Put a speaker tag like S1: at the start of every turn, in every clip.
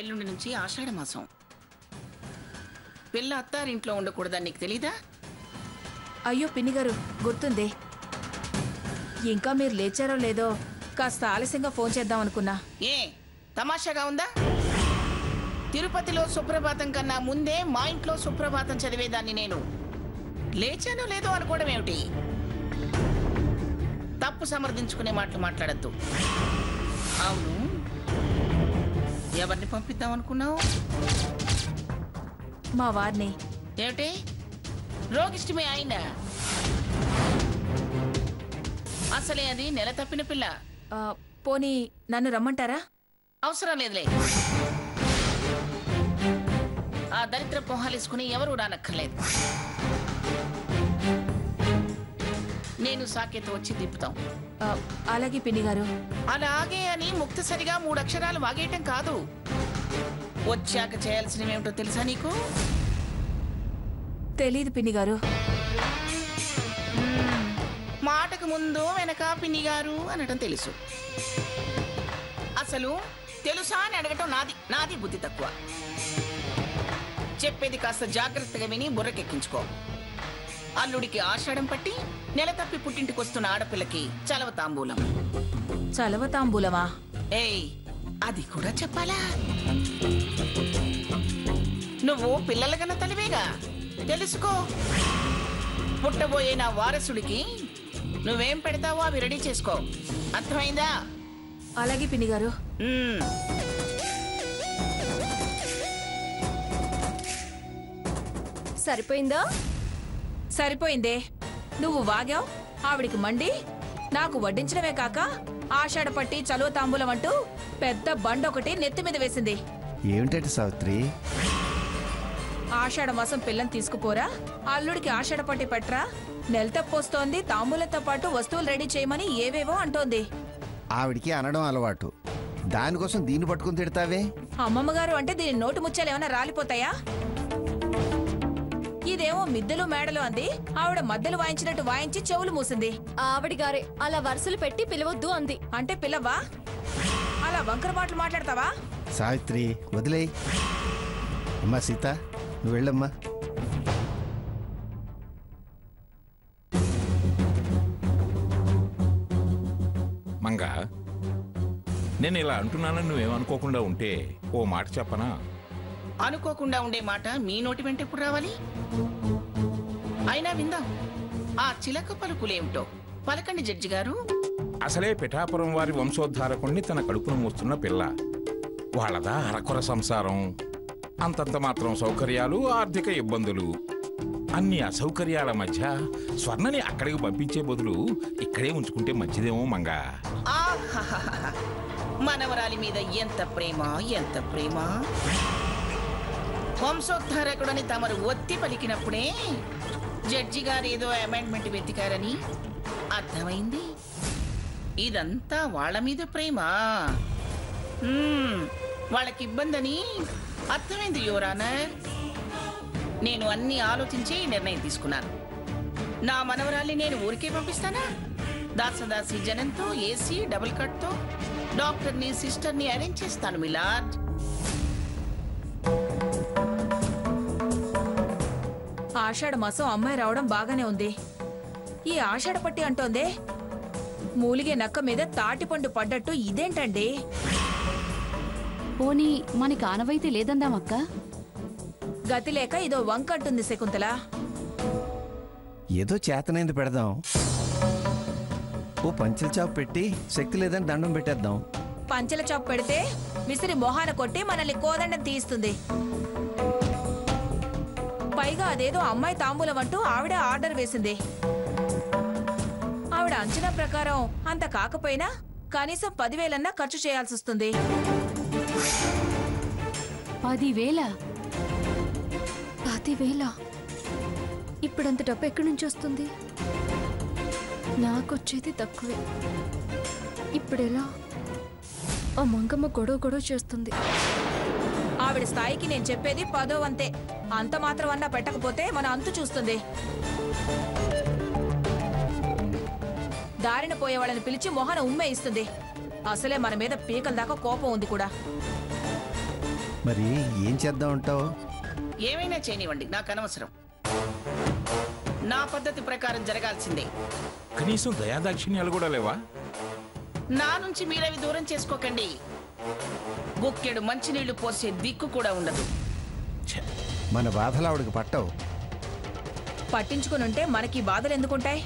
S1: ఎల్లుండి నుంచి ఆషాఢ మాసం. పిల్ల అత్తారింట్లో ఉండకూడదని నీకు తెలీదా?
S2: అయ్యో పిన్నిగారు, గుర్తుంది. ఇంకా మీరు లేచారో లేదో కాస్త ఆలస్యంగా ఫోన్ చేద్దాం అనుకున్నా.
S1: ఏ తమాషాగా ఉందా? తిరుపతిలో సుప్రభాతం కన్నా ముందే మా ఇంట్లో సుప్రభాతం చదివేదాన్ని నేను. లేచానో లేదో అనుకోవడం ఏమిటి? తప్పు సమర్థించుకునే మాటలు మాట్లాడద్దు. అవును, ఎవరిని పంపిద్దాం అనుకున్నావు?
S2: మా వారిని.
S1: ఏమిటి, రోగిష్టమే ఆయన? అసలే అది నెల తప్పిన పిల్ల.
S2: పోనీ నన్ను రమ్మంటారా?
S1: అవసరం లేదులే. ఆ దరిద్ర పొహాలేసుకుని ఎవరూ రానక్కర్లేదు. నేను సాకేత వచ్చి దింపుతాం.
S2: అలాగే పిన్నిగారు.
S1: అలాగే అని ముక్తసరిగా 3 అక్షరాలు వాగేయటం కాదు. వచ్చాక చేయాల్సినవేమిటో తెలుసా నీకు?
S2: తెలీదు పిన్నిగారు.
S1: మాటకు ముందు వెనక పిన్నిగారు అనటం తెలుసు. అసలు తెలుసా అని అడగటం నాది బుద్ధి తక్కువ. చెప్పేది కాస్త జాగ్రత్తగా విని బుర్రకెక్కించుకో. అల్లుడికి ఆషాఢం పట్టి నెల తప్పి పుట్టింటికి వస్తున్న ఆడపిల్లకి చలవ తాంబూలం.
S2: చలవ తాంబూలమా?
S1: ఏయ్, అది కూడా చెప్పాలా? నువ్వు పిల్లల కన్నా తలివేగా, తెలుసుకో. పుట్టబోయే నా వారసుడికి నువ్వేం పెడతావో అవి రెడీ చేసుకో. అర్థమైందా?
S2: అలాగే పిన్నిగారు.
S3: సరిపోయిందా?
S2: సరిపోయిందే. నువ్వు వాగావు, ఆవిడికి మండి నాకు వడ్డించడమే కాక ఆషాఢ పట్టి చలువ తాంబూలం అంటూ పెద్ద బండొకటి నెత్తి మీద వేసింది.
S4: ఏమిటంటే సావిత్రి?
S2: ఆషాఢ మాసం పిల్లని తీసుకుపోరా, అల్లుడికి ఆషాఢ పట్టి పెట్టరా, నెల తప్పొస్తోంది, తాంబూలంతో పాటు వస్తువులు రెడీ చేయమని ఏవేవో అంటోంది.
S4: ఆవిడికి అనడం అలవాటు, దానికోసం దీన్ని పట్టుకుని తిడతావే?
S2: అమ్మమ్మగారు అంటే దీని నోటు ముచ్చాలు ఏమైనా రాలిపోతాయా? ఇదేమో మిద్దెలు మేడలు అంది, ఆవిడ మద్దెలు వాయించినట్టు వాయించి చెవులు మూసింది.
S3: ఆవిడ గారే అలా వరుసలు పెట్టి పిలవద్దు అంది.
S2: అంటే పిల్లవా? అలా వంకర మాటలు మాట్లాడతావా?
S4: సావిత్రి వదిలే. అమ్మా సీత, నువ్వు వెళ్ళమ్మా.
S5: మంగా, నేను ఇలా అంటున్నానని నువ్వేమనుకోకుండా ఉంటే ఓ మాట చెప్పనా?
S1: అనుకోకుండా ఉండే మాట మీ నోటి వెంట ఎప్పుడు రావాలి? అయినా విందాం ఆ చిలక పలుకులేమిటో. పలకండి జడ్జి గారు.
S5: అసలే పిఠాపురం వారి వంశోద్ధారకుణ్ణి తన కడుపును మోస్తున్న పిల్ల. వాళ్ళదా అరకొర సంసారం, అంతంత మాత్రం సౌకర్యాలు, ఆర్థిక ఇబ్బందులు. అన్ని అసౌకర్యాల మధ్య స్వర్ణని అక్కడికి పంపించే బదులు ఇక్కడే ఉంచుకుంటే మంచిదేమో మంగా.
S1: మనవరాలి మీద ఎంత ప్రేమ, ఎంత ప్రేమ! వంశోద్ధారకుడని తమరు ఒత్తి పలికినప్పుడే జడ్జి గారు ఏదో అమెండ్మెంట్ వెతికారని అర్థమైంది. ఇదంతా వాళ్ళ మీద ప్రేమ, వాళ్ళకి ఇబ్బందని అర్థమైంది యువర్ ఆనర్. నేను అన్ని ఆలోచించి నిర్ణయం తీసుకున్నాను. నా మనవరాల్ని నేను ఊరికే పంపిస్తానా? దాసదాసి జనంతో, ఏసీ డబుల్ కట్తో, డాక్టర్ని సిస్టర్ని అరేంజ్ చేస్తాను మిలాడ్.
S2: ఆషాఢ మాసం అమ్మాయి రావడం బాగానే ఉంది. ఈ ఆషాఢ పట్టి అంటోందే, మూలిగే నక్క మీద తాటిపండు పడ్డట్టు ఇదేంటండి?
S6: పోనీ మనకి ఆనవైతే లేదందామక్క.
S2: గతి లేక ఇదో వంకంటుంది శకుంతల.
S4: ఏదో చేతనైంది పెడదాం. ఓ పంచల చాపు పెట్టి శక్తి లేదని దండం పెట్టేద్దాం.
S2: పంచల చాపు పెడితే విసిరి మొహాన కొట్టి మనల్ని కోదండం తీస్తుంది. పైగా అదేదో అమ్మాయి తాంబూలం అంటూ ఆవిడ ఆర్డర్ వేసింది. ఆవిడ అంచనా ప్రకారం అంత కాకపోయినా కనీసం 10,000 ఖర్చు చేయాల్సి వస్తుంది.
S6: 10,000?
S3: 10,000? ఇప్పుడంత డబ్బు ఎక్కడి నుంచి వస్తుంది? నాకొచ్చేది తక్కువే. ఇప్పుడెలా? ఆ మంగమ్మ గొడవ చేస్తుంది.
S2: ఆవిడ స్థాయికి నేను చెప్పేది 10వ వంతే. అంత మాత్రం అన్నా పెట్టకపోతే మన అంతు చూస్తుంది. దారిన పోయే వాళ్ళని పిలిచి మొహన ఉమ్మే ఇస్తుంది. అసలే మన మీద పీకల దాకా కోపం ఉంది కూడా.
S4: మరి ఏం చేద్దాం అంటావు?
S1: ఏమైనా చేయనివ్వండి, నాకు అనవసరం. నా పద్ధతి ప్రకారం జరగాల్సిందే.
S5: కనీసం దయాదాక్షిణ్యాలు కూడా లేవా?
S1: నా నుంచి మీరవి దూరం చేసుకోకండి. గుక్కెడు మంచినీళ్లు పోసే దిక్కు కూడా ఉండదు.
S5: ఛే,
S4: మన బాధలు ఆవిడకి పట్టవు.
S2: పట్టించుకునుంటే మనకి బాధలు ఎందుకుంటాయి?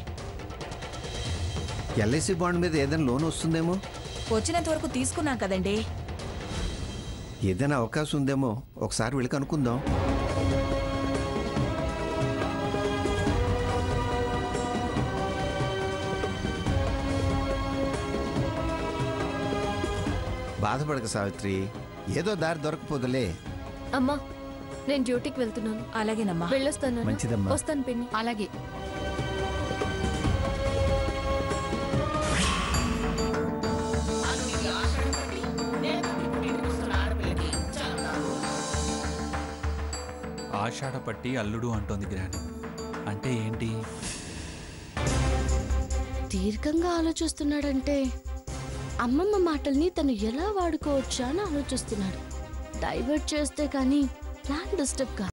S4: ఎల్ఐసి బాండ్ మీద ఏదైనా లోన్ వస్తుందేమో.
S2: వచ్చినంత వరకు తీసుకున్నాం కదండి.
S4: ఏదైనా అవకాశం ఉందేమో ఒకసారి వెళ్ళి కనుక్కుందాం. బాధపడక సావిత్రి, ఏదో దారి దొరకపోదులే.
S3: అమ్మా, నేను డ్యూటీకి వెళ్తున్నాను.
S2: అలాగేనమ్మా.
S3: వెళ్ళొస్తాను.
S4: మంచిదమ్మా.
S3: వస్తాను పిన్ని.
S6: అలాగే.
S7: ఆషాఢపట్టి అల్లుడు అంటోంది గ్రాని. అంటే ఏంటి?
S8: దీర్ఘంగా ఆలోచిస్తున్నాడంటే అమ్మమ్మ మాటల్ని తను ఎలా వాడుకోవచ్చా అని ఆలోచిస్తున్నాడు. డైవర్ట్ చేస్తే కానీ ప్లాన్ డిస్టర్బ్ కాదు.